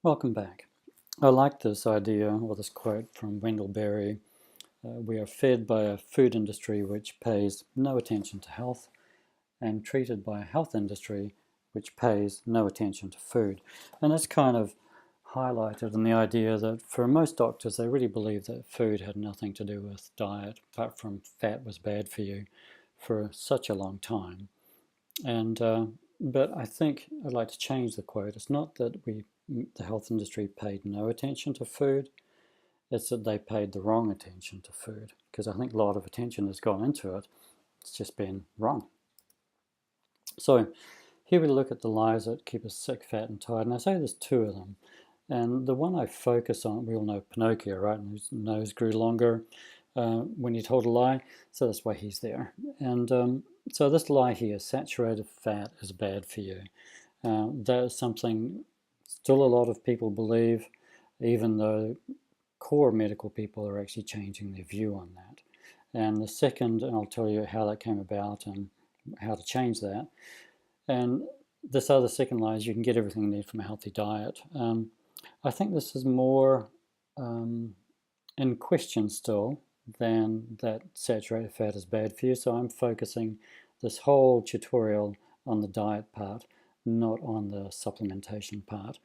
Welcome back. I like this idea or this quote from Wendell Berry. We are fed by a food industry which pays no attention to health and treated by a health industry which pays no attention to food. And that's kind of highlighted in the idea that for most doctors they really believe that food had nothing to do with diet apart from fat was bad for you for such a long time. And but I think I'd like to change the quote. It's not that the health industry paid no attention to food, it's that they paid the wrong attention to food, because I think a lot of attention has gone into it. It's just been wrong. So here we look at the lies that keep us sick, fat and tired, and I say there's two of them. And the one I focus on, we all know Pinocchio, right? And his nose grew longer when he told a lie, so that's why he's there. And so this lie here, saturated fat is bad for you. That is something still a lot of people believe, even though core medical people are actually changing their view on that. And the second, and I'll tell you how that came about and how to change that. And this other second lie is you can get everything you need from a healthy diet. I think this is more in question still than that saturated fat is bad for you. So I'm focusing this whole tutorial on the diet part, not on the supplementation part.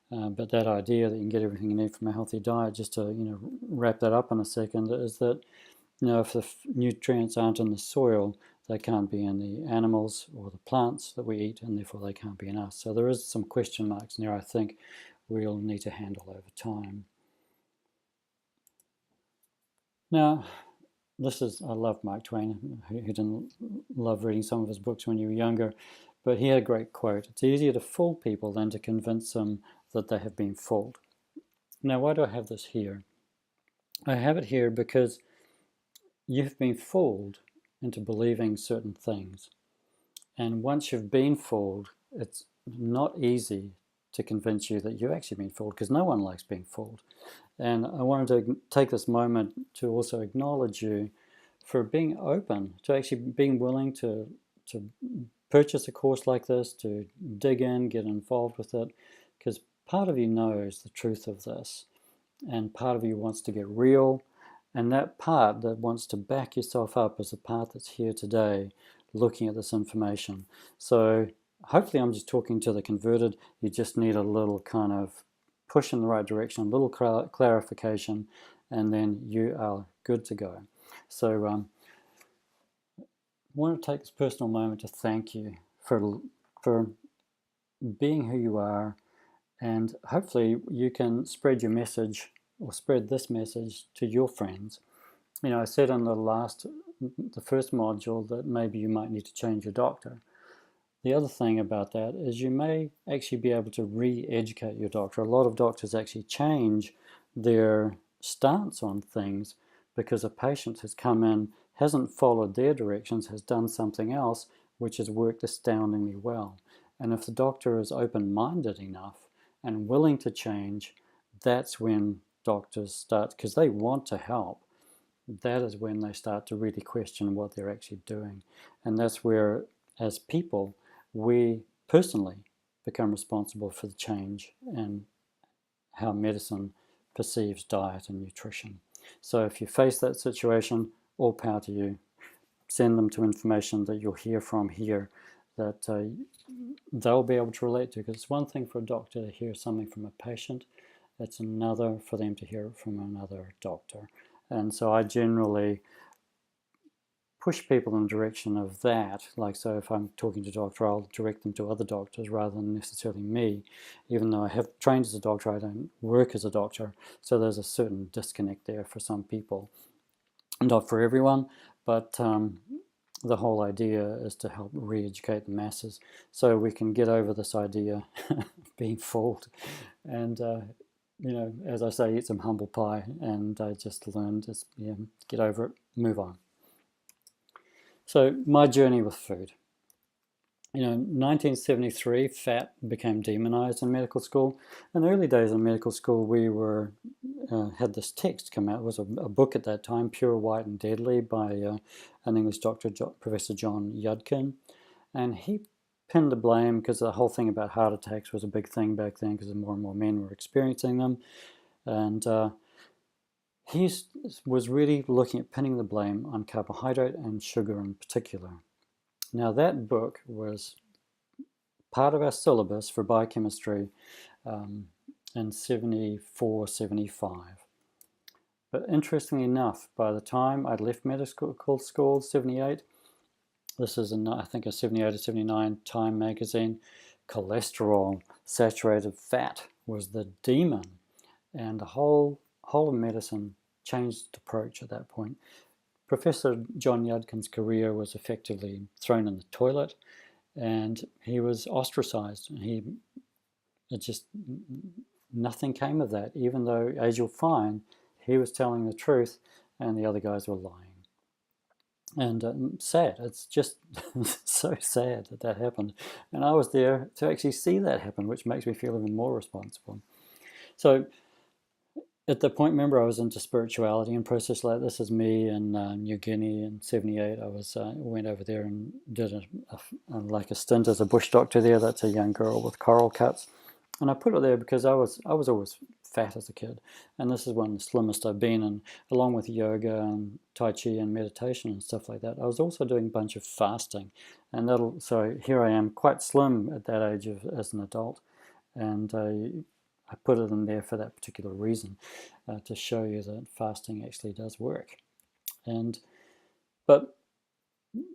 But that idea that you can get everything you need from a healthy diet, just to wrap that up in a second, is that if the nutrients aren't in the soil, they can't be in the animals or the plants that we eat, and therefore they can't be in us. So there is some question marks in there I think we'll need to handle over time. Now, I love Mark Twain, who didn't love reading some of his books when you were younger, but he had a great quote: "It's easier to fool people than to convince them that they have been fooled." Now, why do I have this here? I have it here because you've been fooled into believing certain things. And once you've been fooled, it's not easy to convince you that you've actually been fooled, because no one likes being fooled. And I wanted to take this moment to also acknowledge you for being open, to actually being willing to purchase a course like this, to dig in, get involved with it, because part of you knows the truth of this, and part of you wants to get real, and that part that wants to back yourself up is the part that's here today looking at this information. So hopefully I'm just talking to the converted. You just need a little kind of push in the right direction, a little clarification, and then you are good to go. So I want to take this personal moment to thank you for being who you are, and hopefully you can spread your message or spread this message to your friends. I said in the first module that maybe you might need to change your doctor. The other thing about that is you may actually be able to re-educate your doctor. A lot of doctors actually change their stance on things because a patient has come in, hasn't followed their directions, has done something else which has worked astoundingly well. And if the doctor is open-minded enough and willing to change, that's when doctors start, because they want to help, that is when they start to really question what they're actually doing. And that's where, as people, we personally become responsible for the change and how medicine perceives diet and nutrition. So if you face that situation, all power to you. Send them to information that you'll hear from here that they'll be able to relate to, because it's one thing for a doctor to hear something from a patient, it's another for them to hear it from another doctor. And so I generally push people in the direction of that. Like, so if I'm talking to a doctor, I'll direct them to other doctors rather than necessarily me. Even though I have trained as a doctor, I don't work as a doctor. So there's a certain disconnect there for some people. Not for everyone, but the whole idea is to help re-educate the masses so we can get over this idea of being fooled. And as I say, eat some humble pie, and I just learned, get over it, move on. So my journey with food. 1973, fat became demonized in medical school. In the early days in medical school, we had this text come out. It was a book at that time, Pure, White and Deadly, by an English doctor, Professor John Yudkin. And he pinned the blame, because the whole thing about heart attacks was a big thing back then, because more and more men were experiencing them. And he was really looking at pinning the blame on carbohydrate and sugar in particular. Now, that book was part of our syllabus for biochemistry in 74, 75. But interestingly enough, by the time I'd left medical school, 78, this is in, I think, a 78 or 79 Time magazine, cholesterol, saturated fat was the demon. And the whole of medicine changed approach at that point. Professor John Yudkin's career was effectively thrown in the toilet, and he was ostracized. Nothing came of that, even though, as you'll find, he was telling the truth and the other guys were lying. And sad, it's just so sad that that happened. And I was there to actually see that happen, which makes me feel even more responsible. So at that point, remember, I was into spirituality and process like this is me in New Guinea in 78. I went over there and did a stint as a bush doctor there. That's a young girl with coral cuts. And I put it there because I was always fat as a kid. And this is one of the slimmest I've been. And along with yoga and Tai Chi and meditation and stuff like that, I was also doing a bunch of fasting. And so here I am, quite slim at that age as an adult. And I put it in there for that particular reason, to show you that fasting actually does work. But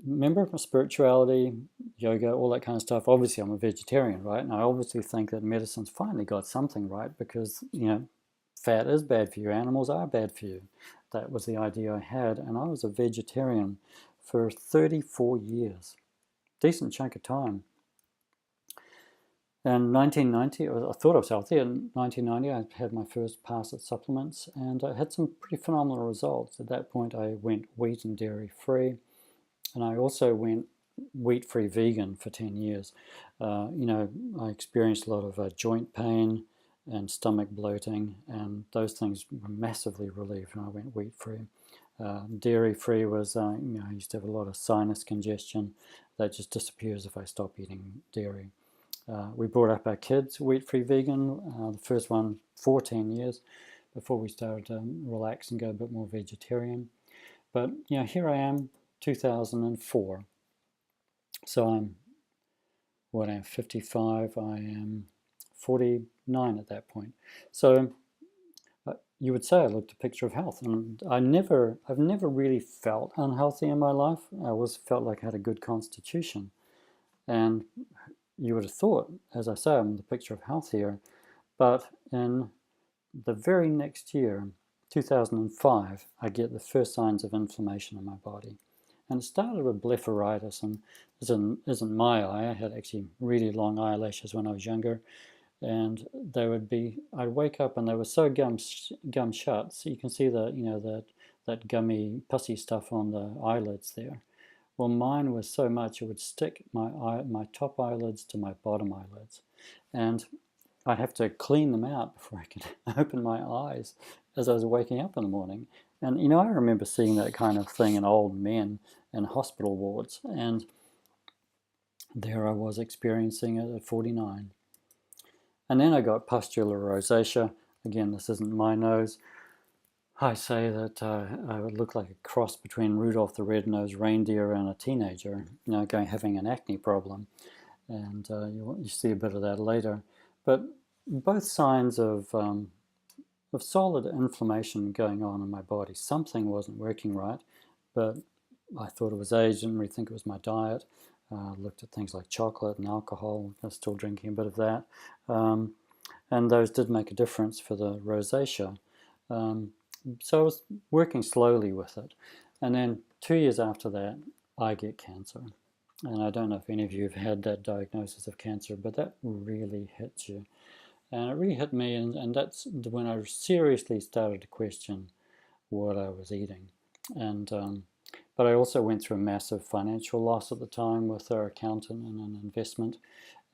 remember, spirituality, yoga, all that kind of stuff. Obviously, I'm a vegetarian, right? And I obviously think that medicine's finally got something right, because, fat is bad for you. Animals are bad for you. That was the idea I had. And I was a vegetarian for 34 years. Decent chunk of time. In 1990, I thought I was healthy. In 1990, I had my first pass at supplements, and I had some pretty phenomenal results. At that point, I went wheat and dairy free, and I also went wheat-free vegan for 10 years. I experienced a lot of joint pain and stomach bloating, and those things were massively relieved when I went wheat-free. Dairy-free was, I used to have a lot of sinus congestion. That just disappears if I stop eating dairy. We brought up our kids wheat-free vegan, the first one for 10 years, before we started to relax and go a bit more vegetarian. But, here I am, 2004. So I'm 55, I am 49 at that point. So you would say I looked a picture of health, and I've never really felt unhealthy in my life. I always felt like I had a good constitution. And you would have thought, as I say, I'm the picture of health here. But in the very next year, 2005, I get the first signs of inflammation in my body. And it started with blepharitis, and this isn't my eye. I had actually really long eyelashes when I was younger. And I'd wake up and they were so gum shut, so you can see that gummy pussy stuff on the eyelids there. Well, mine was so much it would stick my top eyelids to my bottom eyelids, and I'd have to clean them out before I could open my eyes as I was waking up in the morning. And I remember seeing that kind of thing in old men in hospital wards, and there I was experiencing it at 49. And then I got pustular rosacea. Again, this isn't my nose. I say that I would look like a cross between Rudolph the Red-Nosed Reindeer and a teenager, having an acne problem. And you see a bit of that later. But both signs of solid inflammation going on in my body. Something wasn't working right, but I thought it was age, didn't really think it was my diet. Looked at things like chocolate and alcohol. I was still drinking a bit of that. And those did make a difference for the rosacea. So I was working slowly with it. And then 2 years after that, I get cancer. And I don't know if any of you have had that diagnosis of cancer, but that really hits you. And it really hit me, and that's when I seriously started to question what I was eating. But I also went through a massive financial loss at the time with our accountant and an investment.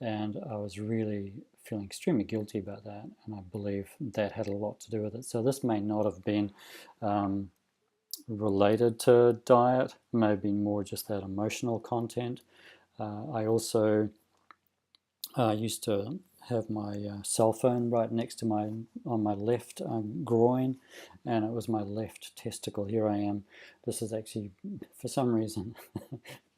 And I was really feeling extremely guilty about that, and I believe that had a lot to do with it. So this may not have been related to diet, it may have been more just that emotional content. I also I used to have my cell phone right next to on my left groin, and it was my left testicle. Here I am. This is actually, for some reason,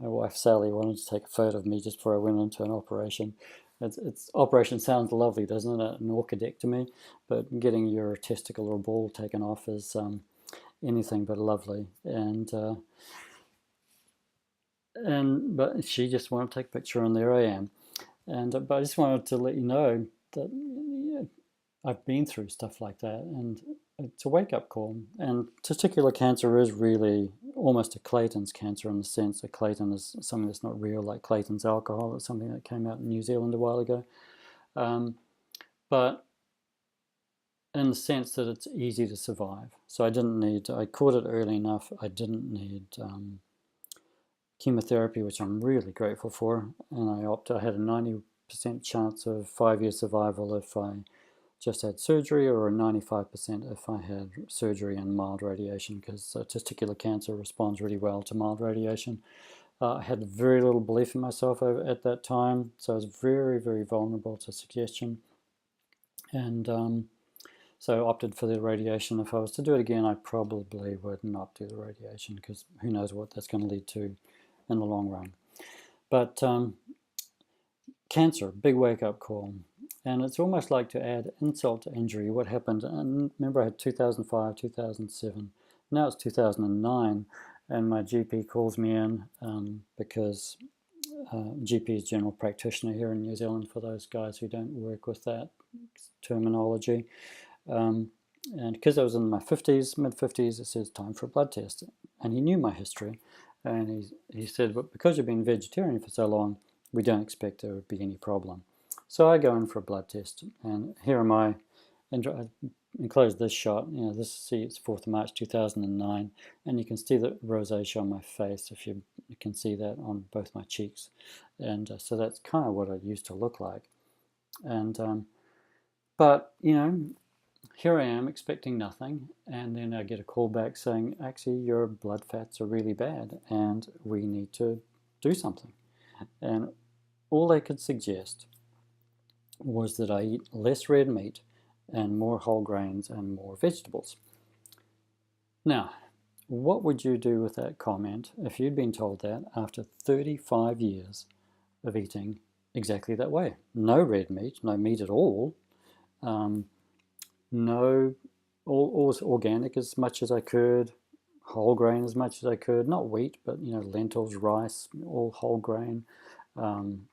my wife Sally wanted to take a photo of me just before I went into an operation. It's operation sounds lovely, doesn't it? An orchidectomy, but getting your testicle or ball taken off is anything but lovely. But she just wanted to take a picture, and there I am. But I just wanted to let you know that I've been through stuff like that, and it's a wake-up call. And testicular cancer is really almost a Clayton's cancer, in the sense that Clayton is something that's not real, like Clayton's alcohol. It's something that came out in New Zealand a while ago. But in the sense that it's easy to survive. So I caught it early enough. I didn't need chemotherapy, which I'm really grateful for. And I had a 90% chance of 5-year survival if I just had surgery, or a 95% if I had surgery and mild radiation, because testicular cancer responds really well to mild radiation. I had very little belief in myself at that time, so I was very, very vulnerable to suggestion. And so I opted for the radiation. If I was to do it again, I probably would not do the radiation, because who knows what that's going to lead to in the long run. But cancer, big wake-up call. And it's almost like, to add insult to injury, what happened, and remember I had 2005, 2007, now it's 2009, and my GP calls me in because GP is general practitioner here in New Zealand, for those guys who don't work with that terminology. And because I was in my 50s, mid-50s, it says time for a blood test. And he knew my history, and he said, but because you've been vegetarian for so long, we don't expect there would be any problem. So I go in for a blood test, and here am I. And I enclose this shot. It's 4th of March 2009, and you can see the rosacea on my face, if you can see that on both my cheeks. And so that's kind of what I used to look like. But here I am expecting nothing, and then I get a call back saying, actually, your blood fats are really bad, and we need to do something. And all they could suggest was that I eat less red meat and more whole grains and more vegetables. Now, what would you do with that comment if you'd been told that after 35 years of eating exactly that way? No red meat, no meat at all, no, all organic as much as I could, whole grain as much as I could, not wheat, but lentils, rice, all whole grain, and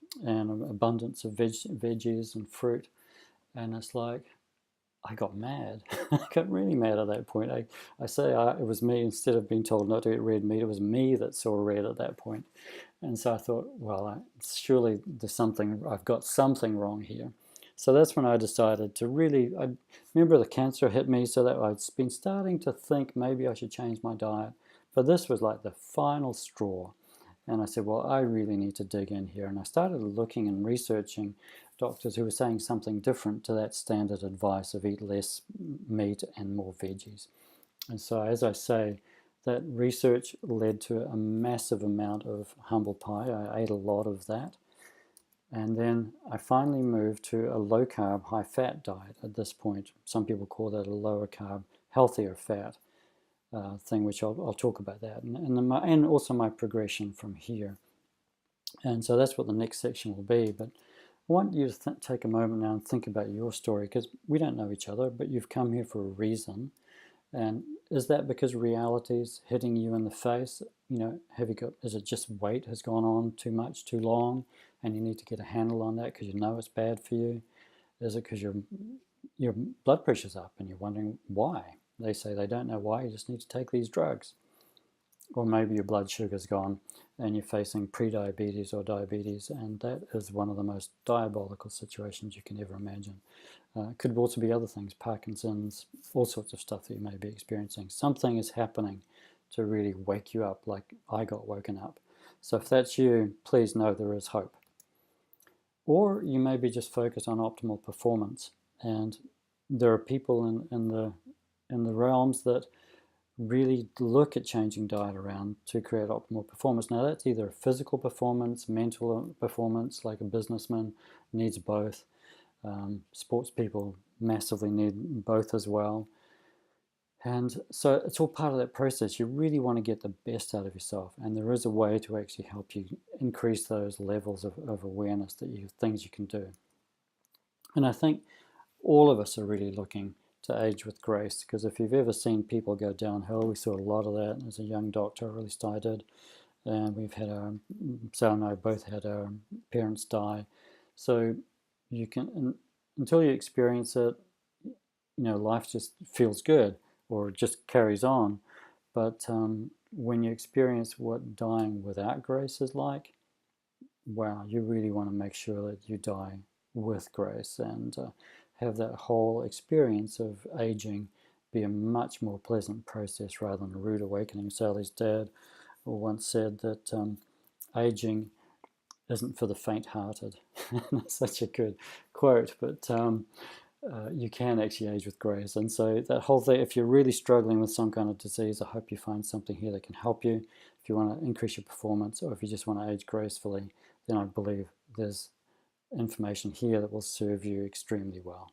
an abundance of veggies and fruit. And it's like, I got mad. I got really mad at that point. I say it was me, instead of being told not to eat red meat, it was me that saw red at that point. And so I thought, well, surely I've got something wrong here. So that's when I decided to I remember the cancer hit me, so that I'd been starting to think maybe I should change my diet. But this was like the final straw. And I said, well, I really need to dig in here. And I started looking and researching doctors who were saying something different to that standard advice of eat less meat and more veggies. And so, as I say, that research led to a massive amount of humble pie. I ate a lot of that. And then I finally moved to a low-carb, high-fat diet at this point. Some people call that a lower-carb, healthier fat thing, which I'll talk about that. And also my progression from here. And so that's what the next section will be. But I want you to take a moment now and think about your story, because we don't know each other, but you've come here for a reason. And is that because reality's hitting you in the face? Is it just weight has gone on too much, too long, and you need to get a handle on that because you know it's bad for you? Is it because your blood pressure's up and you're wondering why? They say they don't know why, you just need to take these drugs. Or maybe your blood sugar's gone and you're facing pre-diabetes or diabetes, and that is one of the most diabolical situations you can ever imagine. It could also be other things, Parkinson's, all sorts of stuff that you may be experiencing. Something is happening to really wake you up, like I got woken up. So if that's you, please know there is hope. Or you may be just focused on optimal performance, and there are people in the realms that really look at changing diet around to create optimal performance. Now that's either physical performance, mental performance, like a businessman needs both. Sports people massively need both as well. And so it's all part of that process. You really want to get the best out of yourself. And there is a way to actually help you increase those levels of awareness that things you can do. And I think all of us are really looking to age with grace, because if you've ever seen people go downhill, we saw a lot of that as a young doctor, at least I did. And we've had Sarah and I both had our parents die. So you can, until you experience it, life just feels good or just carries on. But when you experience what dying without grace is like, wow, you really want to make sure that you die with grace and have that whole experience of aging be a much more pleasant process rather than a rude awakening. Sally's dad once said that aging isn't for the faint-hearted. That's such a good quote, but you can actually age with grace. And so that whole thing, if you're really struggling with some kind of disease, I hope you find something here that can help you. If you want to increase your performance, or if you just want to age gracefully, then I believe there's information here that will serve you extremely well.